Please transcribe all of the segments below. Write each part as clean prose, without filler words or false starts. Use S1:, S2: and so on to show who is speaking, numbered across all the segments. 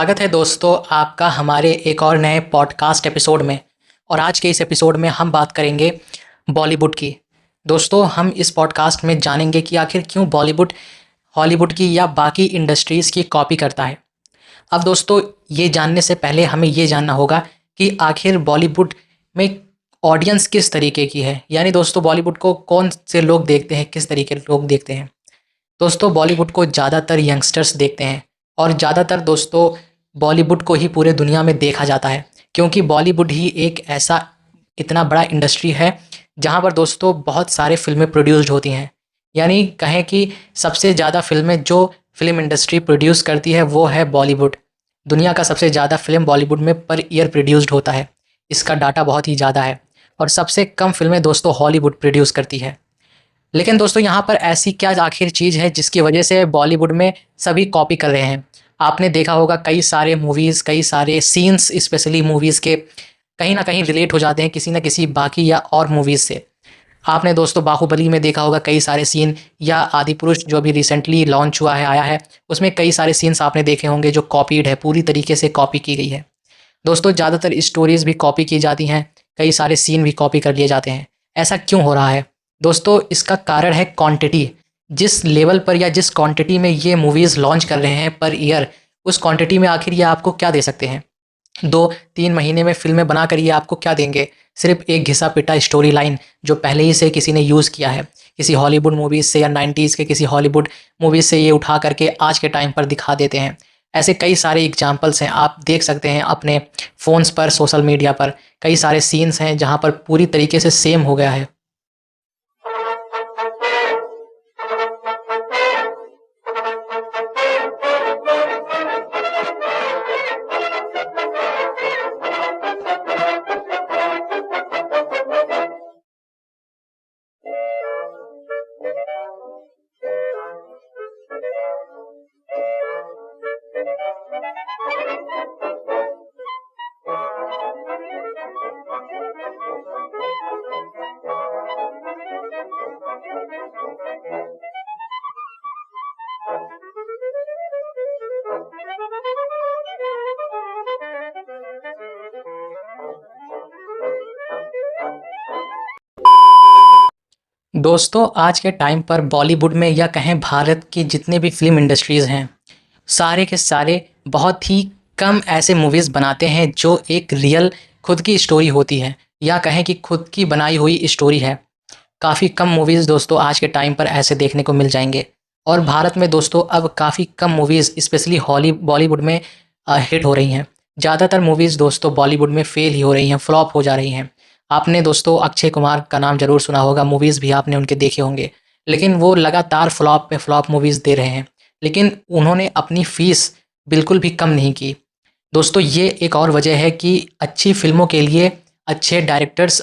S1: स्वागत है दोस्तों आपका हमारे एक और नए पॉडकास्ट एपिसोड में। और आज के इस एपिसोड में हम बात करेंगे बॉलीवुड की। दोस्तों हम इस पॉडकास्ट में जानेंगे कि आखिर क्यों बॉलीवुड हॉलीवुड की या बाकी इंडस्ट्रीज़ की कॉपी करता है। अब दोस्तों ये जानने से पहले हमें ये जानना होगा कि आखिर बॉलीवुड में ऑडियंस किस तरीके की है, यानी दोस्तों बॉलीवुड को कौन से लोग देखते हैं, किस तरीके के लोग देखते हैं। दोस्तों बॉलीवुड को ज़्यादातर यंगस्टर्स देखते हैं और ज़्यादातर दोस्तों बॉलीवुड को ही पूरे दुनिया में देखा जाता है, क्योंकि बॉलीवुड ही एक ऐसा इतना बड़ा इंडस्ट्री है जहां पर दोस्तों बहुत सारे फिल्में प्रोड्यूस्ड होती हैं। यानी कहें कि सबसे ज़्यादा फिल्में जो फिल्म इंडस्ट्री प्रोड्यूस करती है वो है बॉलीवुड। दुनिया का सबसे ज़्यादा फिल्म बॉलीवुड में पर ईयर प्रोड्यूस्ड होता है, इसका डाटा बहुत ही ज़्यादा है। और सबसे कम फिल्में दोस्तों हॉलीवुड प्रोड्यूस करती है। लेकिन दोस्तों यहाँ पर ऐसी क्या आखिर चीज़ है जिसकी वजह से बॉलीवुड में सभी कॉपी कर रहे हैं। आपने देखा होगा कई सारे मूवीज़, कई सारे सीन्स स्पेशली मूवीज़ के कहीं ना कहीं रिलेट हो जाते हैं किसी न किसी बाकी या और मूवीज़ से। आपने दोस्तों बाहुबली में देखा होगा कई सारे सीन, या आदिपुरुष जो भी रिसेंटली लॉन्च हुआ है, आया है, उसमें कई सारे सीन्स आपने देखे होंगे जो कॉपीड है, पूरी तरीके से कॉपी की गई है। दोस्तों ज़्यादातर स्टोरीज़ भी कॉपी की जाती हैं, कई सारे सीन भी कॉपी कर लिए जाते हैं। ऐसा क्यों हो रहा है दोस्तों? इसका कारण है क्वांटिटी। जिस लेवल पर या जिस क्वांटिटी में ये मूवीज़ लॉन्च कर रहे हैं पर ईयर, उस क्वांटिटी में आखिर ये आपको क्या दे सकते हैं? 2-3 महीने में फिल्में बना कर ये आपको क्या देंगे? सिर्फ एक घिसा पिटा स्टोरी लाइन जो पहले ही से किसी ने यूज़ किया है, किसी हॉलीवुड मूवीज़ से या 90s के किसी हॉलीवुड मूवीज़ से ये उठा करके आज के टाइम पर दिखा देते हैं। ऐसे कई सारे एग्जाम्पल्स हैं, आप देख सकते हैं अपने फ़ोन्स पर, सोशल मीडिया पर कई सारे सीन्स हैं जहाँ पर पूरी तरीके से सेम हो गया है। दोस्तों आज के टाइम पर बॉलीवुड में या कहें भारत की जितने भी फिल्म इंडस्ट्रीज़ हैं, सारे के सारे बहुत ही कम ऐसे मूवीज़ बनाते हैं जो एक रियल खुद की स्टोरी होती है, या कहें कि खुद की बनाई हुई स्टोरी है। काफ़ी कम मूवीज़ दोस्तों आज के टाइम पर ऐसे देखने को मिल जाएंगे। और भारत में दोस्तों अब काफ़ी कम मूवीज़ स्पेशली बॉलीवुड में हिट हो रही हैं। ज़्यादातर मूवीज़ दोस्तों बॉलीवुड में फेल ही हो रही हैं, फ्लॉप हो जा रही हैं। आपने दोस्तों अक्षय कुमार का नाम ज़रूर सुना होगा, मूवीज़ भी आपने उनके देखे होंगे, लेकिन वो लगातार फ्लॉप पे फ्लॉप मूवीज़ दे रहे हैं। लेकिन उन्होंने अपनी फ़ीस बिल्कुल भी कम नहीं की। दोस्तों ये एक और वजह है कि अच्छी फ़िल्मों के लिए अच्छे डायरेक्टर्स,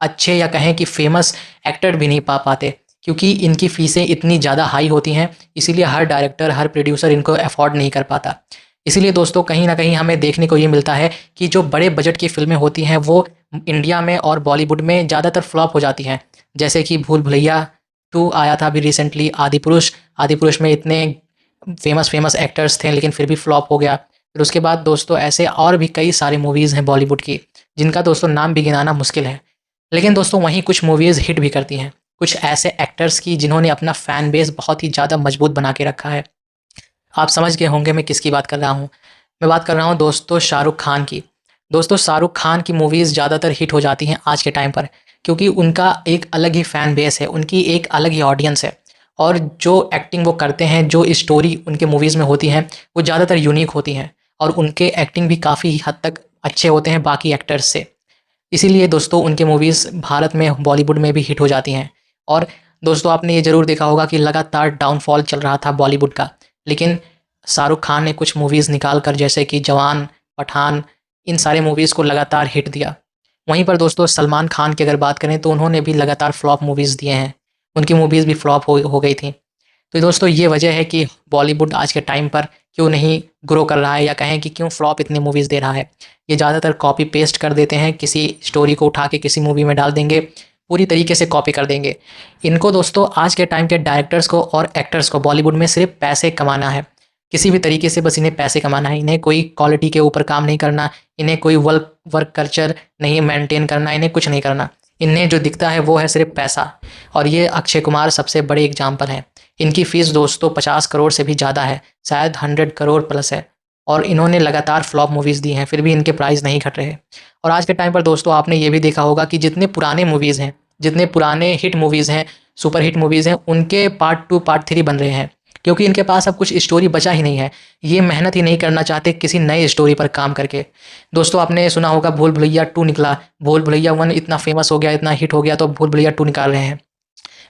S1: अच्छे या कहें कि फ़ेमस एक्टर भी नहीं पा पाते, क्योंकि इनकी फ़ीसें इतनी ज़्यादा हाई होती हैं, इसीलिए हर डायरेक्टर, हर प्रोड्यूसर इनको अफ़ोर्ड नहीं कर पाता। इसीलिए दोस्तों कहीं न कहीं हमें देखने को ये मिलता है कि जो बड़े बजट की फ़िल्में होती हैं वो इंडिया में और बॉलीवुड में ज़्यादातर फ्लॉप हो जाती हैं। जैसे कि भूल भुलैया 2 आया था अभी रिसेंटली, आदिपुरुष में इतने फेमस एक्टर्स थे लेकिन फिर भी फ्लॉप हो गया। फिर उसके बाद दोस्तों ऐसे और भी कई सारी मूवीज़ हैं बॉलीवुड की जिनका दोस्तों नाम भी गिनाना मुश्किल है। लेकिन दोस्तों वहीं कुछ मूवीज़ हिट भी करती हैं, कुछ ऐसे एक्टर्स की जिन्होंने अपना फ़ैन बेस बहुत ही ज़्यादा मजबूत बना के रखा है। आप समझ गए होंगे मैं किसकी बात कर रहा हूँ। मैं बात कर रहा हूँ दोस्तों शाहरुख खान की। दोस्तों शाहरुख खान की मूवीज़ ज़्यादातर हिट हो जाती हैं आज के टाइम पर, क्योंकि उनका एक अलग ही फ़ैन बेस है, उनकी एक अलग ही ऑडियंस है। और जो एक्टिंग वो करते हैं, जो स्टोरी उनके मूवीज़ में होती हैं, वो ज़्यादातर यूनिक होती हैं और उनके एक्टिंग भी काफ़ी हद तक अच्छे होते हैं बाकी एक्टर्स से। इसीलिए दोस्तों उनके मूवीज़ भारत में, बॉलीवुड में भी हिट हो जाती हैं। और दोस्तों आपने ये ज़रूर देखा होगा कि लगातार डाउनफॉल चल रहा था बॉलीवुड का, लेकिन शाहरुख खान ने कुछ मूवीज़ निकाल कर, जैसे कि जवान, पठान, इन सारे मूवीज़ को लगातार हिट दिया। वहीं पर दोस्तों सलमान खान की अगर बात करें तो उन्होंने भी लगातार फ्लॉप मूवीज़ दिए हैं, उनकी मूवीज़ भी फ्लॉप हो गई थी। तो दोस्तों ये वजह है कि बॉलीवुड आज के टाइम पर क्यों नहीं ग्रो कर रहा है, या कहें कि क्यों फ्लॉप इतनी मूवीज़ दे रहा है। ये ज़्यादातर कॉपी पेस्ट कर देते हैं, किसी स्टोरी को उठा के किसी मूवी में डाल देंगे, पूरी तरीके से कॉपी कर देंगे। इनको दोस्तों आज के टाइम के डायरेक्टर्स को और एक्टर्स को बॉलीवुड में सिर्फ पैसे कमाना है। किसी भी तरीके से बस इन्हें पैसे कमाना है, इन्हें कोई क्वालिटी के ऊपर काम नहीं करना, इन्हें कोई वर्क कल्चर नहीं मेंटेन करना, इन्हें कुछ नहीं करना। इन्हें जो दिखता है वो है सिर्फ पैसा। और ये अक्षय कुमार सबसे बड़े एग्जाम्पल हैं। इनकी फ़ीस दोस्तों 50 करोड़ से भी ज़्यादा है, शायद 100 करोड़ प्लस है। और इन्होंने लगातार फ्लॉप मूवीज़ दी हैं, फिर भी इनके प्राइस नहीं घट रहे। और आज के टाइम पर दोस्तों आपने ये भी देखा होगा कि जितने पुराने मूवीज़ हैं, जितने पुराने हिट मूवीज़ हैं, सुपर हिट मूवीज़ हैं, उनके पार्ट 2 पार्ट 3 बन रहे हैं, क्योंकि इनके पास अब कुछ स्टोरी बचा ही नहीं है। ये मेहनत ही नहीं करना चाहते किसी नए स्टोरी पर काम करके। दोस्तों आपने सुना होगा भूल भुलैया 2 निकला, भूल भुलैया 1 इतना फेमस हो गया, इतना हिट हो गया, तो भूल भुलैया 2 निकाल रहे हैं।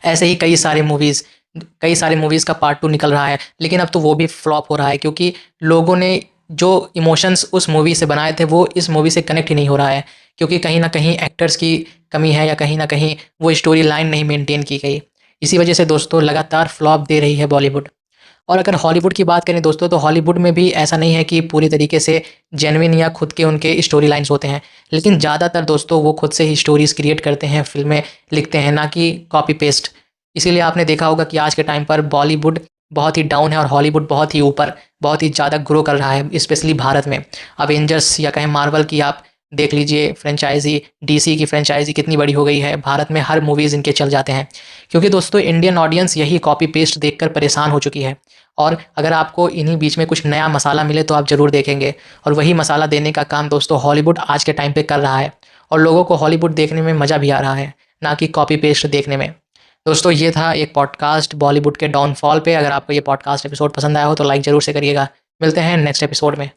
S1: ऐसे ही कई सारे मूवीज़ का पार्ट 2 निकल रहा है, लेकिन अब तो वो भी फ्लॉप हो रहा है, क्योंकि लोगों ने जो इमोशंस उस मूवी से बनाए थे वो इस मूवी से कनेक्ट ही नहीं हो रहा है, क्योंकि कहीं न कहीं एक्टर्स की कमी है या कहीं न कहीं वो स्टोरी लाइन नहीं मेंटेन की गई। इसी वजह से दोस्तों लगातार फ्लॉप दे रही है बॉलीवुड। और अगर हॉलीवुड की बात करें दोस्तों, तो हॉलीवुड में भी ऐसा नहीं है कि पूरी तरीके से जेन्युइन या खुद के उनके स्टोरी लाइन्स होते हैं, लेकिन ज़्यादातर दोस्तों वो खुद से ही स्टोरीज़ क्रिएट करते हैं, फ़िल्में लिखते हैं, ना कि कॉपी पेस्ट। इसीलिए आपने देखा होगा कि आज के टाइम पर बॉलीवुड बहुत ही डाउन है और हॉलीवुड बहुत ही ऊपर, बहुत ही ज़्यादा ग्रो कर रहा है, स्पेशली भारत में। अवेंजर्स या कहें मार्वल की आप देख लीजिए फ्रेंचाइज़ी, डीसी की फ्रेंचाइज़ी कितनी बड़ी हो गई है, भारत में हर मूवीज़ इनके चल जाते हैं। क्योंकि दोस्तों इंडियन ऑडियंस यही कॉपी पेस्ट देखकर परेशान हो चुकी है। और अगर आपको इन्हीं बीच में कुछ नया मसाला मिले तो आप ज़रूर देखेंगे, और वही मसाला देने का काम दोस्तों हॉलीवुड आज के टाइम पे कर रहा है। और लोगों को हॉलीवुड देखने में मज़ा भी आ रहा है, ना कि कॉपी पेस्ट देखने में। दोस्तों ये था एक पॉडकास्ट बॉलीवुड के डाउनफॉल पे। अगर आपको ये पॉडकास्ट एपिसोड पसंद आया हो तो लाइक ज़रूर से करिएगा। मिलते हैं नेक्स्ट एपिसोड में।